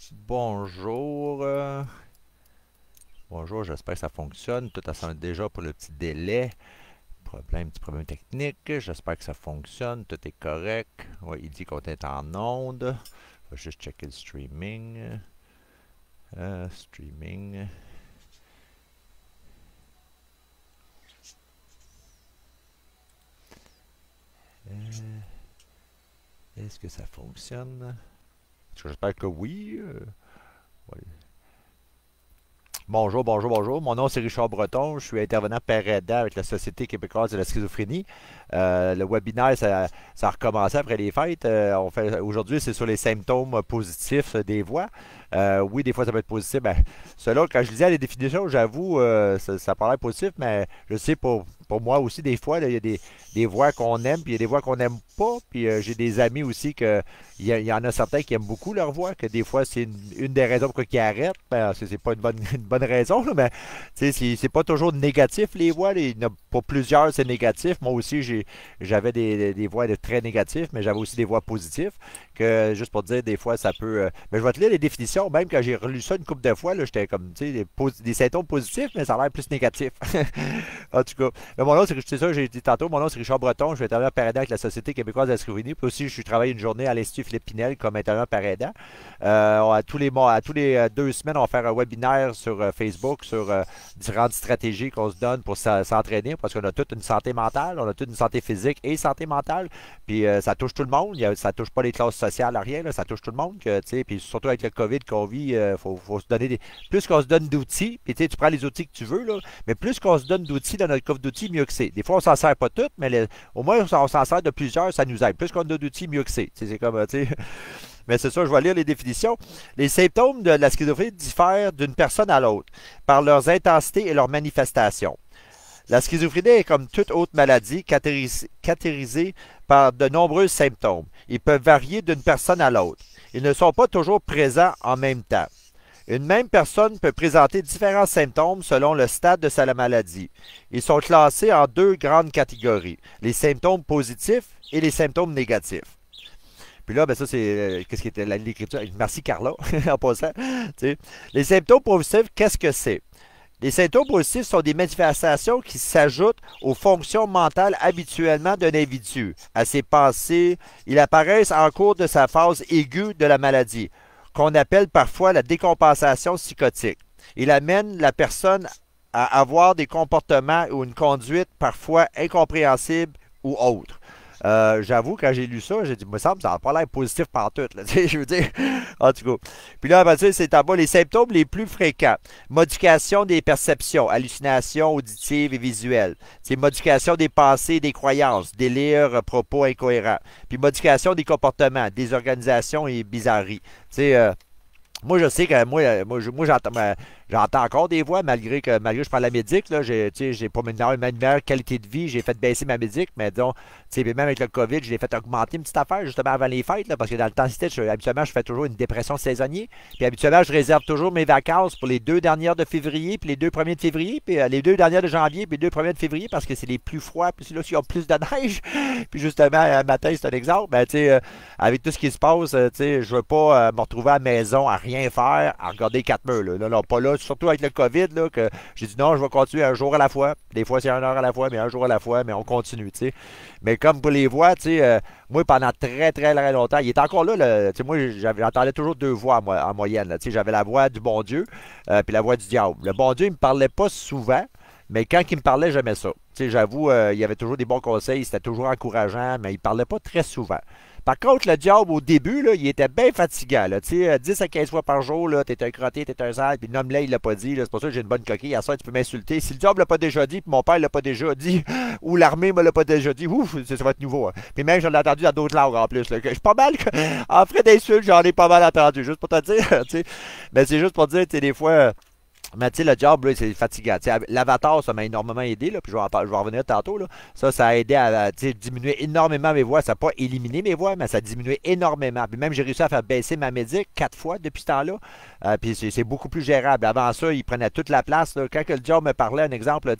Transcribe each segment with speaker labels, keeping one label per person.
Speaker 1: Bonjour. Bonjour, j'espère que ça fonctionne. Tout attend déjà pour le petit délai. Petit problème technique. J'espère que ça fonctionne. Tout est correct. Oui, il dit qu'on est en onde. Je vais juste checker le streaming. Streaming. Est-ce que ça fonctionne? J'espère que oui. Ouais. Bonjour, bonjour, bonjour. Mon nom c'est Richard Breton. Je suis intervenant par aidant avec la Société québécoise de la schizophrénie. Le webinaire, ça a recommencé après les fêtes. Aujourd'hui, c'est sur les symptômes positifs des voix. Oui, des fois, ça peut être positif. Ben, cela, quand je lisais les définitions, j'avoue, ça paraît positif, mais je sais pour moi aussi, des fois, là, il y a des voix qu'on aime, puis il y a des voix qu'on n'aime pas. Puis j'ai des amis aussi que il y en a certains qui aiment beaucoup leur voix, que des fois, c'est une des raisons pour qu'ils arrêtent. Ben, c'est pas une bonne raison, là, mais c'est pas toujours négatif, les voix. Pour plusieurs, c'est négatif. Moi aussi, j'avais des voix très négatives, mais j'avais aussi des voix positives. Que, juste pour dire, des fois, ça peut. Mais je vais te lire les définitions. Même quand j'ai relu ça une couple de fois, j'étais comme, tu sais, des symptômes positifs, mais ça a l'air plus négatif. En tout cas. Mais mon nom, c'est ça, j'ai dit tantôt, mon nom, c'est Richard Breton. Je suis intervenant par aidant avec la Société québécoise de la schizophrénie. Puis aussi, je travaille une journée à l'Institut Philippe Pinel comme intervenant par aidant. À tous les mois, à tous les 2 semaines, on va faire un webinaire sur Facebook sur différentes stratégies qu'on se donne pour s'entraîner parce qu'on a toute une santé mentale, on a toute une santé physique et santé mentale. Puis ça touche tout le monde. Ça touche pas les classes sociales, rien. Là, ça touche tout le monde. Puis surtout avec le COVID qu'on vit, faut se donner plus qu'on se donne d'outils, puis tu prends les outils que tu veux, là, mais plus qu'on se donne d'outils dans notre coffre d'outils, mieux que c'est. Des fois, on s'en sert pas toutes, mais au moins, on s'en sert de plusieurs, ça nous aide. Plus qu'on a d'outils, mieux que c'est. C'est comme, tu sais. Mais c'est ça, je vais lire les définitions. Les symptômes de la schizophrénie diffèrent d'une personne à l'autre par leurs intensités et leurs manifestations. La schizophrénie est comme toute autre maladie caractérisée par de nombreux symptômes. Ils peuvent varier d'une personne à l'autre. Ils ne sont pas toujours présents en même temps. Une même personne peut présenter différents symptômes selon le stade de sa maladie. Ils sont classés en deux grandes catégories, les symptômes positifs et les symptômes négatifs. Puis là, ben ça, c'est qu'est-ce qui était l'écriture. Merci Carla, en passant. T'sais. Les symptômes positifs, qu'est-ce que c'est? Les symptômes positifs sont des manifestations qui s'ajoutent aux fonctions mentales habituellement d'un individu, à ses pensées. Ils apparaissent en cours de sa phase aiguë de la maladie, qu'on appelle parfois la décompensation psychotique. Il amène la personne à avoir des comportements ou une conduite parfois incompréhensible ou autre. J'avoue, quand j'ai lu ça, j'ai dit, me semble, ça n'a pas l'air positif partout. Là, je veux dire, en tout cas. Puis là, c'est en bas les symptômes les plus fréquents. Modification des perceptions, hallucinations auditives et visuelles. C'est modification des pensées et des croyances, délire, propos incohérents. Puis modification des comportements, désorganisation et bizarreries. Tu sais, moi, je sais que moi j'entends encore des voix, malgré que je prends la médic, là, j'ai pas une meilleure qualité de vie, j'ai fait baisser ma médic, mais disons, même avec le COVID, je l'ai fait augmenter une petite affaire justement avant les fêtes, là, parce que dans le temps, habituellement, je fais toujours une dépression saisonnière. Puis habituellement, je réserve toujours mes vacances pour les 2 dernières de février, puis les 2 premiers de février, puis les 2 dernières de janvier, puis les 2 premiers de février, parce que c'est les plus froids, puis c'est là qu'il y a plus de neige. Puis justement, un matin, c'est un exemple, ben, avec tout ce qui se passe, je veux pas me retrouver à la maison à rien faire, à regarder 4 murs. Là. Non, pas là, surtout avec le COVID, là, que j'ai dit non, je vais continuer un jour à la fois. Des fois, c'est 1 heure à la fois, mais un jour à la fois, mais on continue, tu sais. Mais comme pour les voix, moi, pendant très, très, très longtemps, il est encore là, moi, j'entendais toujours 2 voix en moyenne. Là, j'avais la voix du bon Dieu, puis la voix du diable. Le bon Dieu, il me parlait pas souvent, mais quand il me parlait, j'aimais ça. J'avoue, il y avait toujours des bons conseils, c'était toujours encourageant, mais il parlait pas très souvent. Par contre, le diable, au début, là, il était bien fatigant. Là, 10 à 15 fois par jour, t'es un crotté, t'es un sale, puis nomme-le, il l'a pas dit. C'est pour ça que j'ai une bonne coquille. À ça, tu peux m'insulter. Si le diable l'a pas déjà dit, puis mon père l'a pas déjà dit, ou l'armée me l'a pas déjà dit, ouf, ça va être nouveau. Hein. Puis même, j'en ai entendu dans d'autres langues en plus. Là, je suis pas mal, en frais d'insultes, j'en ai pas mal entendu, juste pour te dire. Mais c'est juste pour dire, des fois. Mais tu sais, le job, là, c'est fatigant. L'avatar, ça m'a énormément aidé, là, puis je vais en revenir tantôt. Là. Ça a aidé à diminuer énormément mes voix. Ça n'a pas éliminé mes voix, mais ça a diminué énormément. Puis même, j'ai réussi à faire baisser ma médic 4 fois depuis ce temps-là. Puis c'est beaucoup plus gérable. Avant ça, il prenait toute la place. Là. Quand que le job me parlait, un exemple,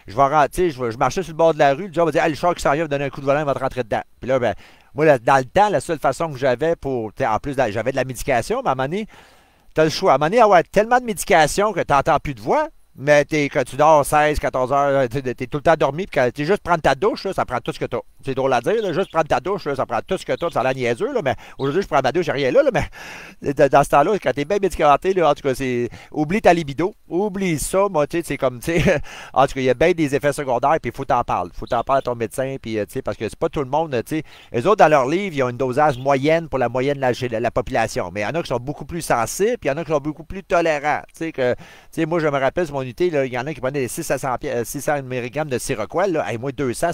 Speaker 1: je marchais sur le bord de la rue, le job me dit ah, le char qui s'en vient, va donner un coup de volant, il va te rentrer dedans. Puis là, ben, moi, dans le temps, la seule façon que j'avais en plus, j'avais de la médication, mais à un moment donné, tu as le choix. À un moment donné, avoir tellement de médication que tu n'entends plus de voix, mais quand tu dors 16, 14 heures, tu es tout le temps dormi, puis quand tu juste prendre ta douche, là, ça prend tout ce que tu as. C'est drôle à dire, là, juste prendre ta douche, là, ça prend tout ce que tu as. Ça a l'air niaiseux, là, mais aujourd'hui, je prends ma douche, j'ai rien là, mais dans ce temps-là, quand tu es bien médicamenté, là, en tout cas, oublie ta libido, oublie ça, moi, tu sais, c'est comme, tu sais, en tout cas, il y a bien des effets secondaires, puis il faut t'en parler. Il faut t'en parler à ton médecin, puis, tu sais, parce que c'est pas tout le monde, tu sais, eux autres, dans leur livre, ils ont une dosage moyenne pour la moyenne de la population, mais il y en a qui sont beaucoup plus sensibles, puis il y en a qui sont beaucoup plus tolérants, tu sais, moi, je me rappelle, sur mon unité, il y en a qui prenaient des 600 mg de Seroquel. Là. Hey, moi, 200,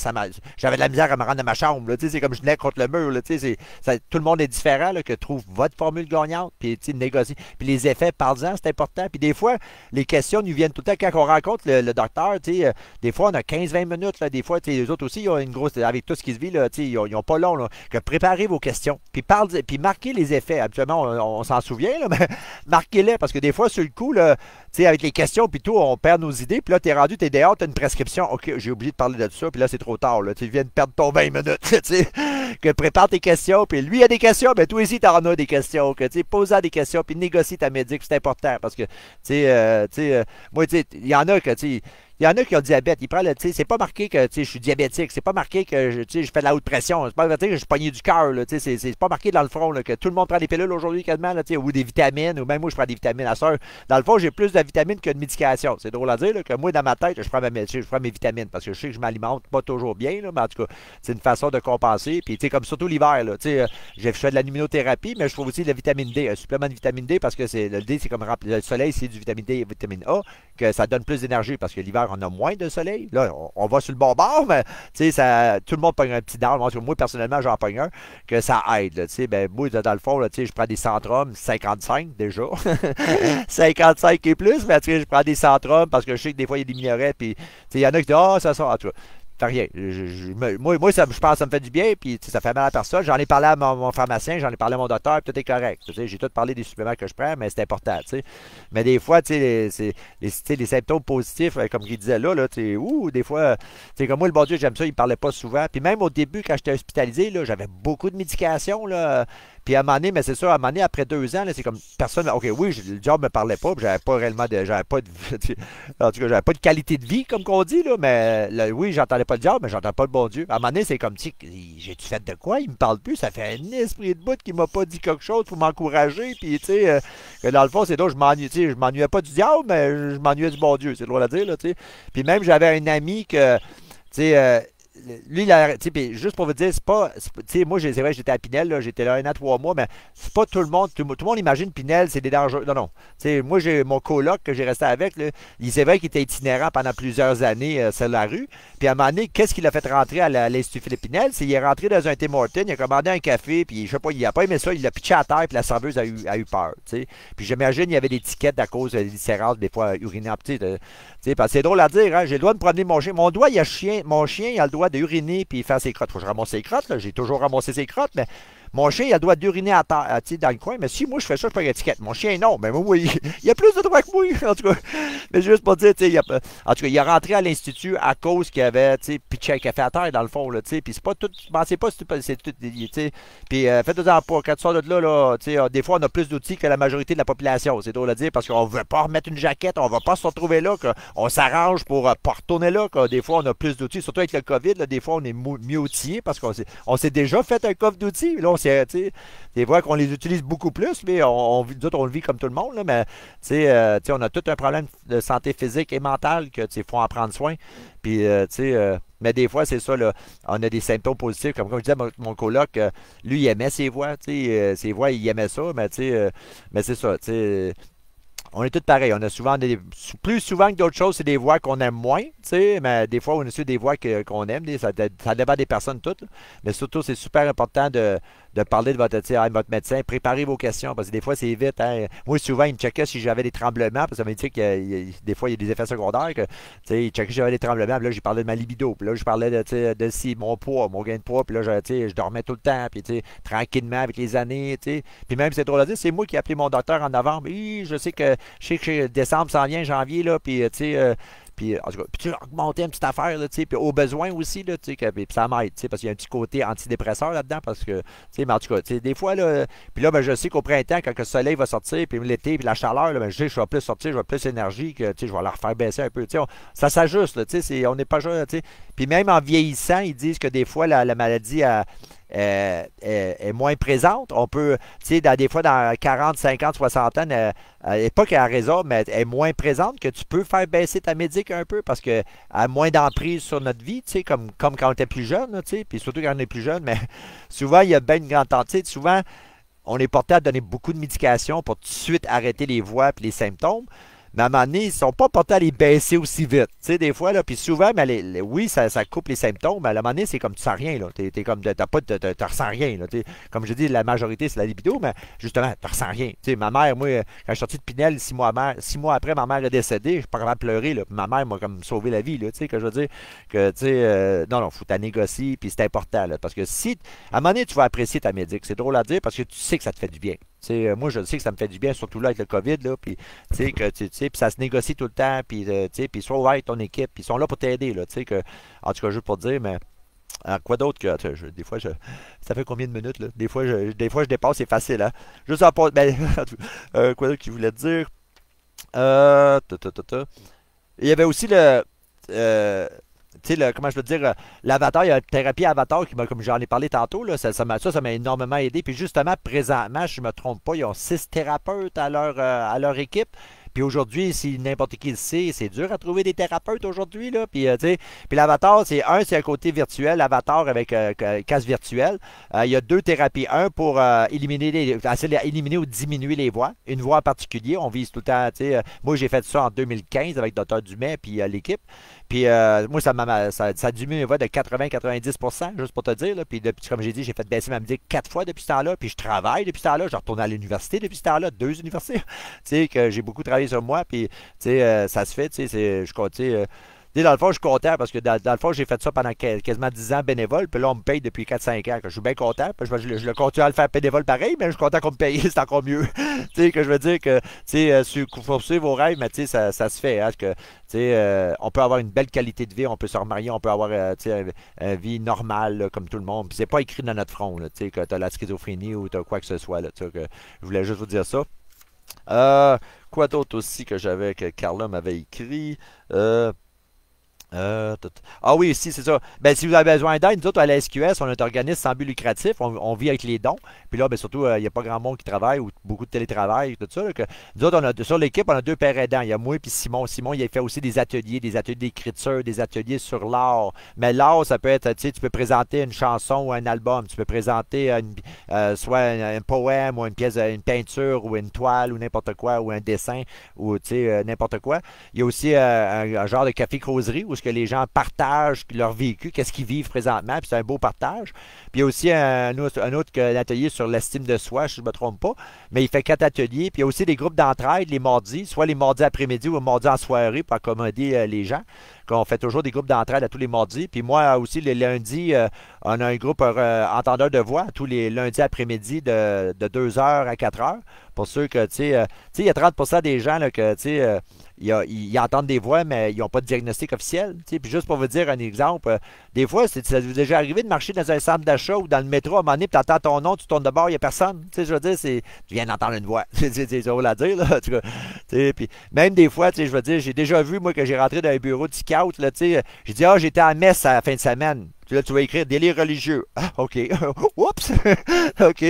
Speaker 1: j'avais de la misère à me rendre à ma chambre. Là. C'est comme je venais contre le mur. Là. Tout le monde est différent, là, que trouve votre formule gagnante, puis négocie. Puis les effets, parle-en, c'est important. Puis des fois, les questions nous viennent tout le temps quand on rencontre le docteur. Des fois, on a 15-20 minutes. Là. Des fois, les autres aussi, ils ont une grosse. Avec tout ce qui se vit, là, ils n'ont pas long. Là, que préparez vos questions. Puis marquez les effets. Habituellement, on s'en souvient, là, mais marquez-les. Parce que des fois, sur le coup, là, avec les questions, puis tout, on perd nos idées. Puis là, t'es rendu, t'es dehors, t'as une prescription. OK, j'ai oublié de parler de ça. Puis là, c'est trop tard. Là. Tu viens de perdre ton 20 minutes. Que prépare tes questions. Puis lui, il a des questions. Mais toi aussi, t'en as des questions. Pose des questions. Puis négocie ta médic. C'est important. Parce que, moi, il y en a que, il y en a qui ont le diabète. Ils prennent c'est pas marqué que je suis diabétique. C'est pas marqué que je fais de la haute pression. C'est pas marqué que je suis pogné du cœur. C'est pas marqué dans le front là, que tout le monde prend des pilules aujourd'hui quasiment. Là, ou des vitamines. Ou même moi, je prends des vitamines à soeur. Dans le fond, j'ai plus de vitamines que de médication. C'est drôle à dire là, que moi, dans ma tête, je prends mes vitamines. Parce que je sais que je m'alimente pas toujours bien. Là, mais en tout cas, c'est une façon de compenser. Puis comme surtout l'hiver. Je fais de la luminothérapie, mais je trouve aussi de la vitamine D. Un supplément de vitamine D parce que le D, c'est comme le soleil, c'est du vitamine D et vitamine A. Que ça donne plus d'énergie parce que l'hiver, on a moins de soleil. Là, on va sur le bon bord, mais tout le monde pogne un petit down. Moi, personnellement, j'en pogne un, que ça aide. Moi, dans le fond, là, je prends des Centrum 55 déjà. 55 et plus, mais je prends des Centrum parce que je sais que des fois, il y a des mignonnettes. Puis il y en a qui disent ah, ça sort. En tout cas, fait rien. Moi, je pense que ça me fait du bien, puis ça fait mal à personne. J'en ai parlé à mon pharmacien, j'en ai parlé à mon docteur, puis tout est correct. J'ai tout parlé des suppléments que je prends, mais c'est important. Mais des fois, les symptômes positifs, comme il disait là, des fois, comme moi, le bon Dieu, j'aime ça, il ne parlait pas souvent. Puis même au début, quand j'étais hospitalisé, j'avais beaucoup de médication. Là, puis à un moment donné, mais c'est ça, à un moment donné, après 2 ans, c'est comme personne. OK, oui, le job me parlait pas, puis j'avais pas réellement de. J'avais pas de. En tout cas, j'avais pas de qualité de vie, comme qu'on dit, là, mais oui, j'entendais pas le job, mais j'entends pas le bon Dieu. À un moment donné, c'est comme j'ai-tu fait de quoi? Il me parle plus, ça fait un esprit de bout qui m'a pas dit quelque chose pour m'encourager. Puis que dans le fond, c'est là, je m'ennuyais pas du diable, mais je m'ennuyais du bon Dieu, c'est drôle à dire, là, tu sais. Puis même j'avais un ami que. Lui, juste pour vous dire, c'est pas. Moi, c'est vrai, j'étais à Pinel, j'étais là 1 an, 3 mois, mais c'est pas tout le monde. Tout le monde imagine Pinel, c'est des dangers. Non, non. Moi, j'ai mon coloc que j'ai resté avec, là, c'est vrai qu'il était itinérant pendant plusieurs années sur la rue. Puis à un moment donné, qu'est-ce qu'il a fait rentrer à l'Institut Philippe Pinel? C'est qu'il est rentré dans un Tim Hortons, il a commandé un café, puis je sais pas, il a pas aimé ça, il l'a pitché à terre, puis la serveuse a eu peur. T'sais. Puis j'imagine il y avait des tickets à cause de l'itinérance, des fois urinaires. Parce que c'est drôle à dire, hein, j'ai le droit de promener mon chien. Mon chien, il a le droit d'uriner puis faire ses crottes. Faut que je ramasse ses crottes, là. J'ai toujours ramassé ses crottes, mais mon chien, il a le droit d'uriner à terre, dans le coin. Mais si moi je fais ça, je prends une étiquette. Mon chien, non. Mais moi, il a plus de droits que moi, en tout cas. Mais juste pour dire, en tout cas, il est rentré à l'Institut à cause qu'il avait, pitché un café à terre, dans le fond, là, puis c'est pas tout. Pensez pas, c'est tout. Puis faites-en pas. Quand tu sors de là, des fois, on a plus d'outils que la majorité de la population. C'est drôle à dire parce qu'on veut pas remettre une jaquette, on va pas se retrouver là, qu'on s'arrange pour pas retourner là. Des fois, on a plus d'outils, surtout avec le COVID, là, des fois, on est mieux outillé parce qu'on s'est déjà fait un coffre d'outils. Là, des fois qu'on les utilise beaucoup plus, mais nous autres, on le vit comme tout le monde, là, mais on a tout un problème de santé physique et mentale que faut en prendre soin. Puis, mais des fois, c'est ça, là, on a des symptômes positifs. Comme je disais, mon coloc, lui, il aimait ses voix. Ses voix, il aimait ça, mais c'est ça. On est tous pareils. On a souvent plus souvent que d'autres choses, c'est des voix qu'on aime moins, mais des fois, on a aussi des voix qu'on aime. Ça dépend des personnes toutes. Là. Mais surtout, c'est super important de parler de votre médecin. Préparez vos questions, parce que des fois, c'est vite. Hein. Moi, souvent, il me checkait si j'avais des tremblements, parce que ça veut dire que des fois, il y a des effets secondaires. Il checkait si j'avais des tremblements, puis là, j'ai parlé de ma libido, puis là, je parlais de si, mon poids, mon gain de poids, puis là, je dormais tout le temps, puis tranquillement avec les années. Puis même, c'est drôle à dire, c'est moi qui ai appelé mon docteur en novembre. Je sais que décembre s'en vient, janvier, là, puis Puis, en tout cas, puis tu augmenter une petite affaire, là, tu sais, puis au besoin aussi, là, tu sais, puis ça m'aide, tu sais, parce qu'il y a un petit côté antidépresseur là-dedans, parce que, tu sais, mais en tout cas, tu sais, des fois, là, puis là, ben, je sais qu'au printemps, quand le soleil va sortir, puis l'été, puis la chaleur, là, ben, je sais que je vais plus sortir, je vais plus d'énergie, que, tu sais, je vais la refaire baisser un peu, tu sais, ça s'ajuste, là, tu sais, on n'est pas jeune, tu sais, puis même en vieillissant, ils disent que des fois, la maladie est moins présente. On peut, tu sais, des fois, dans 40, 50, 60 ans, pas qu'elle a raison, mais elle est moins présente, que tu peux faire baisser ta médic un peu parce qu'elle a moins d'emprise sur notre vie, tu sais, comme quand on était plus jeune, là, tu sais, puis surtout quand on est plus jeune, mais souvent, il y a bien une grande tendance, souvent, on est porté à donner beaucoup de médication pour tout de suite arrêter les voies et les symptômes. Mais à un moment donné, ils ne sont pas portés à les baisser aussi vite. Tu sais, des fois, là, puis souvent, mais oui, ça coupe les symptômes, mais à un moment donné, c'est comme tu sens rien, là. T'es comme, t'as ressens rien, là. Comme je dis, la majorité, c'est la libido, mais justement, tu ressens rien. Tu sais, ma mère, moi, quand je suis sorti de Pinel, 6 mois après, ma mère est décédée, je suis pas capable de pleurer, là. Puis ma mère m'a comme sauvé la vie, là. Tu sais, que je veux dire, que, tu sais, non, faut t'en négocier, puis c'est important, là. Parce que si, à un moment donné, tu vas apprécier ta médic. C'est drôle à dire parce que tu sais que ça te fait du bien. Moi, je sais que ça me fait du bien, surtout là avec le COVID, là, puis puis ça se négocie tout le temps, puis puis sois ouvert avec ton équipe, puis ils sont là pour t'aider, là, en tout cas, juste pour te dire, mais quoi d'autre que, des fois, ça fait combien de minutes, là? Des fois, je dépasse, c'est facile, hein? Juste en ben, quoi d'autre qu'il voulait te dire? Il y avait aussi tu sais, comment je veux dire, l'avatar, il y a la thérapie avatar comme j'en ai parlé tantôt, là, ça m'a énormément aidé. Puis justement, présentement, je ne me trompe pas, ils ont 6 thérapeutes à leur équipe. Puis aujourd'hui, si n'importe qui le sait, c'est dur à trouver des thérapeutes aujourd'hui, là. Puis, tu sais, puis l'avatar, c'est un côté virtuel, l'avatar avec casque virtuel. Il y a 2 thérapies. Un pour éliminer ou diminuer les voix. Une voix en particulier, on vise tout le temps, tu sais. Moi, j'ai fait ça en 2015 avec Dr. Dumais puis l'équipe. Puis moi, ça diminue mes voix de 80-90%, juste pour te dire. Là. Puis depuis, comme j'ai dit, j'ai fait baisser ma musique 4 fois depuis ce temps-là. Puis je travaille depuis ce temps-là. Je retourne à l'université depuis ce temps-là, 2 universités. Tu sais, que j'ai beaucoup travaillé sur moi. Puis, tu sais, ça se fait. Tu sais, je compte, dans le fond, je suis content parce que dans le fond, j'ai fait ça pendant quasiment 10 ans bénévole. Puis là, on me paye depuis 4-5 ans. Que je suis bien content. Puis je le continue à le faire bénévole pareil, mais je suis content qu'on me paye. C'est encore mieux. Tu sais, que je veux dire que, tu sais, faut suivre vos rêves, mais tu sais, ça se fait. Hein, que, tu sais, on peut avoir une belle qualité de vie, on peut se remarier, on peut avoir, tu sais, une vie normale, là, comme tout le monde. Puis c'est pas écrit dans notre front, là, tu sais, que tu as la schizophrénie ou tu as quoi que ce soit, là, tu sais, que je voulais juste vous dire ça. Quoi d'autre aussi que Carla m'avait écrit? Ah oui, si, c'est ça. Ben, si vous avez besoin d'aide, nous autres, à la SQS, on est un organisme sans but lucratif. On vit avec les dons. Puis là, ben, surtout, il n'y a pas grand monde qui travaille ou beaucoup de télétravail, tout ça. Là, nous autres, sur l'équipe, on a 2 pères aidants. Il y a moi et Simon. Simon, il a fait aussi des ateliers d'écriture, des ateliers sur l'art. Mais l'art, ça peut être, tu sais, tu peux présenter une chanson ou un album. Tu peux présenter soit un poème ou une pièce, une peinture ou une toile ou n'importe quoi, ou un dessin ou, tu sais, n'importe quoi. Il y a aussi un genre de café-causerie où ce que les gens partagent leur vécu, qu'est-ce qu'ils vivent présentement, puis c'est un beau partage. Puis il y a aussi un autre atelier sur l'estime de soi, si je ne me trompe pas, mais il fait 4 ateliers. Puis il y a aussi des groupes d'entraide les mardis, soit les mardis après-midi ou les mardis en soirée pour accommoder les gens. On fait toujours des groupes d'entraide à tous les mardis. Puis moi aussi, les lundis, on a un groupe entendeur de voix tous les lundis après-midi de 2 heures à 4 heures. Pour ceux que, tu sais, il y a 30% des gens là, que, tu sais, ils entendent des voix, mais ils n'ont pas de diagnostic officiel. Tu sais. Puis juste pour vous dire un exemple, des fois, ça vous est déjà arrivé de marcher dans un centre d'achat ou dans le métro à un moment donné, puis tu entends ton nom, tu tournes de bord, il n'y a personne. Tu sais, je veux dire, tu viens d'entendre une voix. C'est drôle à dire, là. En tout cas, tu sais, puis même des fois, tu sais, je veux dire, j'ai déjà vu, moi, que j'ai rentré dans un bureau de scout, là, tu sais, j'ai dit, j'étais à messe à la fin de semaine. Puis là, tu vas écrire délire religieux. Ah, OK. Oups! OK.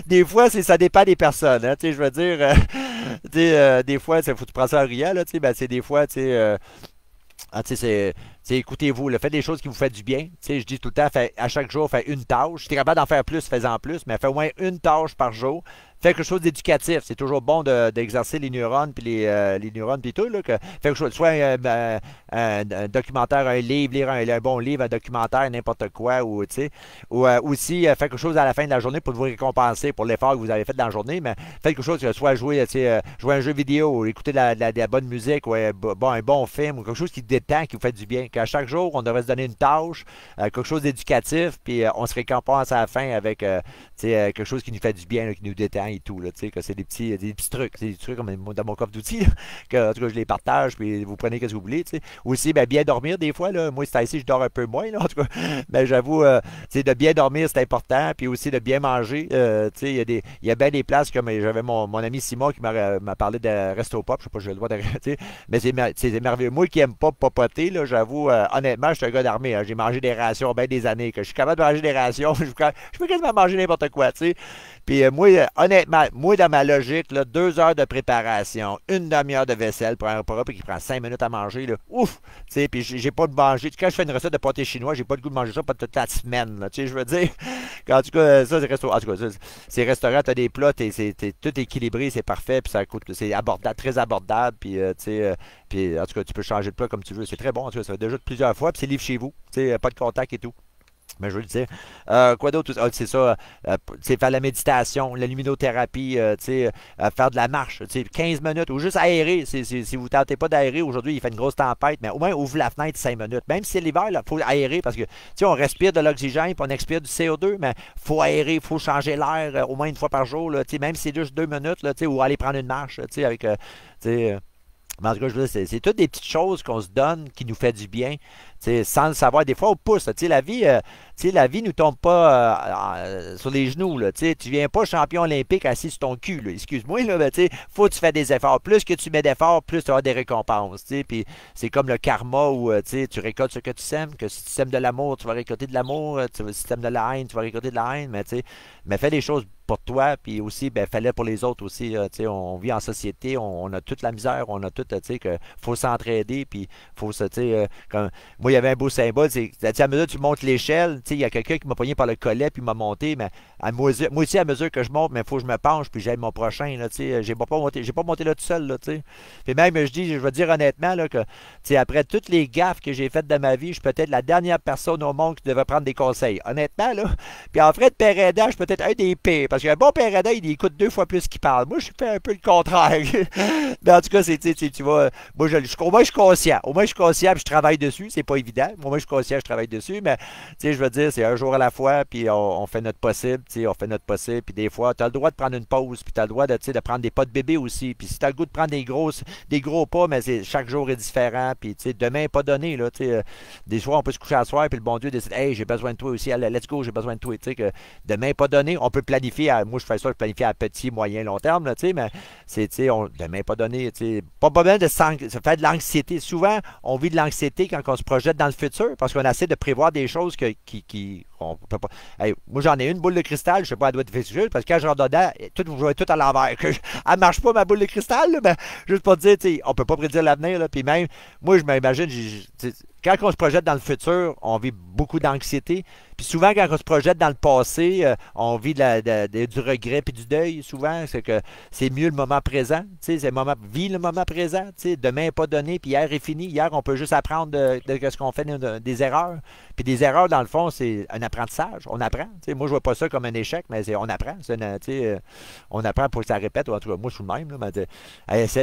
Speaker 1: Des fois, ça dépend des personnes. Hein, tu sais, je veux dire, des fois, il faut que tu prends ça en riant, là, tu sais, ben, c'est des fois, tu sais, tu sais, écoutez-vous, faites des choses qui vous font du bien. Tu sais, je dis tout le temps, à chaque jour, faites une tâche. Si tu es capable d'en faire plus, fais-en plus, mais fais au moins une tâche par jour. Fais quelque chose d'éducatif. C'est toujours bon d'exercer les neurones puis les neurones puis tout. Là, fais quelque chose, soit un documentaire, un livre, lire un bon livre, un documentaire, n'importe quoi, ou tu sais, ou aussi fais quelque chose à la fin de la journée pour vous récompenser pour l'effort que vous avez fait dans la journée, mais faites quelque chose, soit jouer, jouer à un jeu vidéo, ou écouter de la bonne musique, ou un bon film, ou quelque chose qui détend, qui vous fait du bien. Qu'à chaque jour, on devrait se donner une tâche, quelque chose d'éducatif, puis on se récompense à la fin avec quelque chose qui nous fait du bien, là, qui nous détend, et tout, là, tu sais, que c'est des petits trucs, c'est des trucs comme dans mon coffre d'outils, là, que, en tout cas, je les partage, puis vous prenez ce que vous voulez, tu sais. Aussi, ben, bien dormir des fois, là, moi, c'est ici, je dors un peu moins, là, en tout cas, ben, j'avoue, tu sais, de bien dormir, c'est important, puis aussi de bien manger, tu sais, il y a bien des places, comme j'avais mon ami Simon qui m'a parlé de Resto Pop, je sais pas, j'ai le droit de, tu sais, mais c'est merveilleux. Moi qui aime pas popoter, là, j'avoue, honnêtement, je suis un gars d'armée, hein, j'ai mangé des rations bien des années, que je suis capable de manger des rations, je peux quasiment manger n'importe quoi, tu sais. Puis moi, honnêtement, moi, dans ma logique, là, 2 heures de préparation, une demi-heure de vaisselle pour un repas qui prend 5 minutes à manger, là, ouf! Tu sais, puis j'ai pas de manger. Quand je fais une recette de pâté chinois, j'ai pas le goût de manger ça pas toute la semaine, là, tu sais, je veux dire. En tout cas, ça, c'est restaurant. En tout cas, ces restaurants, t'as des plats, tout équilibré, c'est parfait, puis ça coûte, c'est abordable, très abordable, puis, tu sais, puis, en tout cas, tu peux changer de plat comme tu veux. C'est très bon, en tout cas, ça fait déjà plusieurs fois, puis c'est livré chez vous, tu sais, pas de contact et tout. Mais je veux le dire. Quoi d'autre? Ah, c'est ça. C'est faire la méditation, la luminothérapie, tu sais, faire de la marche, tu sais, 15 minutes ou juste aérer. Si vous ne tentez pas d'aérer, aujourd'hui, il fait une grosse tempête, mais au moins, ouvre la fenêtre 5 minutes. Même si c'est l'hiver, il faut aérer parce que, tu sais, on respire de l'oxygène puis on expire du CO2, mais il faut aérer, il faut changer l'air au moins une fois par jour, là, tu sais, même si c'est juste 2 minutes, là, tu sais, ou aller prendre une marche, tu sais, avec, tu sais, mais en tout cas, je veux dire, c'est toutes des petites choses qu'on se donne qui nous fait du bien, sans le savoir. Des fois, on pousse. La vie nous tombe pas sur les genoux. Là, tu viens pas champion olympique assis sur ton cul. Excuse-moi, là, mais faut que tu fais des efforts. Plus que tu mets d'efforts, plus tu auras des récompenses. Puis c'est comme le karma où tu récoltes ce que tu sèmes. Que si tu sèmes de l'amour, tu vas récolter de l'amour. Si tu aimes de la haine, tu vas récolter de la haine. Mais fais des choses pour toi, puis aussi, ben, fais-le pour les autres aussi. On vit en société, on a toute la misère, on a tout, que faut s'entraider, puis faut se, comme, moi, il y avait un beau symbole, à mesure que tu montes l'échelle, il y a quelqu'un qui m'a pogné par le collet, puis m'a monté, mais moi aussi, à mesure que je monte, mais il faut que je me penche, puis j'aide mon prochain, là, j'ai pas monté là tout seul, là, puis même, je vais dire honnêtement, là, que, après toutes les gaffes que j'ai faites de ma vie, je suis peut-être la dernière personne au monde qui devait prendre des conseils, honnêtement, là, puis en vrai de père aidant, je suis peut-être un des pires, parce qu'un bon père aidant, il écoute 2 fois plus qu'il parle. Moi, je fais un peu le contraire. Mais en tout cas, tu vois, moi, au moins, je suis conscient. Au moins, je suis conscient, puis je travaille dessus. C'est pas évident. Au moins, je suis conscient, je travaille dessus. Mais, je veux dire, c'est un jour à la fois, puis on fait notre possible. On fait notre possible. Puis des fois, tu as le droit de prendre une pause, puis tu as le droit de prendre des pas de bébé aussi. Puis si tu as le goût de prendre des gros pas, mais chaque jour est différent. Puis, demain n'est pas donné. Là, des fois, on peut se coucher à soir, puis le bon Dieu décide, hey, j'ai besoin de toi aussi. Allez, let's go, j'ai besoin de toi. Que demain n'est pas donné. On peut planifier. Moi, je fais ça, je planifie à petit, moyen, long terme, là, mais demain pas donné, pas besoin de se faire de l'anxiété. Souvent, on vit de l'anxiété quand on se projette dans le futur parce qu'on essaie de prévoir des choses on peut pas. Hey, moi, j'en ai une boule de cristal, je sais pas, elle doit être juste parce que quand je rentre dedans, vous jouez tout à l'envers. Elle marche pas, ma boule de cristal, là, mais juste pour te dire, on peut pas prédire l'avenir, là, puis même, moi, je m'imagine, quand on se projette dans le futur, on vit beaucoup d'anxiété. Puis souvent, quand on se projette dans le passé, on vit du regret puis du deuil. Souvent, c'est que c'est mieux le moment présent. Vis le moment présent. Demain n'est pas donné, puis hier est fini. Hier, on peut juste apprendre de ce qu'on fait des erreurs. Puis des erreurs, dans le fond, c'est un apprentissage. On apprend. Moi, je vois pas ça comme un échec, mais on apprend. On apprend pour que ça répète. En tout cas, moi, je suis le même. Là, mais,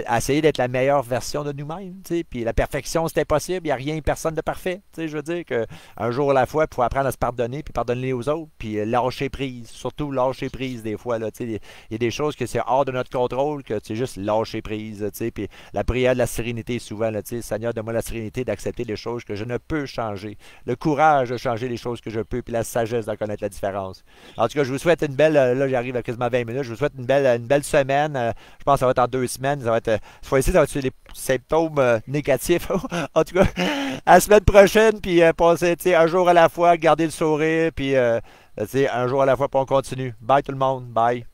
Speaker 1: à essayer d'être la meilleure version de nous-mêmes. Puis la perfection, c'est impossible. Il n'y a rien, personne de parfait. Je veux dire qu'un jour à la fois, il faut apprendre à se pardonner, puis pardonner aux autres, puis lâcher prise. Surtout lâcher prise des fois. Il y a des choses que c'est hors de notre contrôle, que c'est juste lâcher prise. Puis la prière de la sérénité, souvent, Seigneur, donne-moi la sérénité d'accepter les choses que je ne peux changer. Le courage de changer les choses que je peux, puis la sagesse d'en connaître la différence. En tout cas, je vous souhaite une belle, là j'arrive à quasiment 20 minutes, je vous souhaite une belle semaine. Je pense que ça va être en 2 semaines. Ça va être, cette fois-ci, ça va être sur les symptômes négatifs. En tout cas, à la semaine prochaine, puis passer un jour à la fois, garder le sourire, puis un jour à la fois, puis on continue. Bye tout le monde. Bye.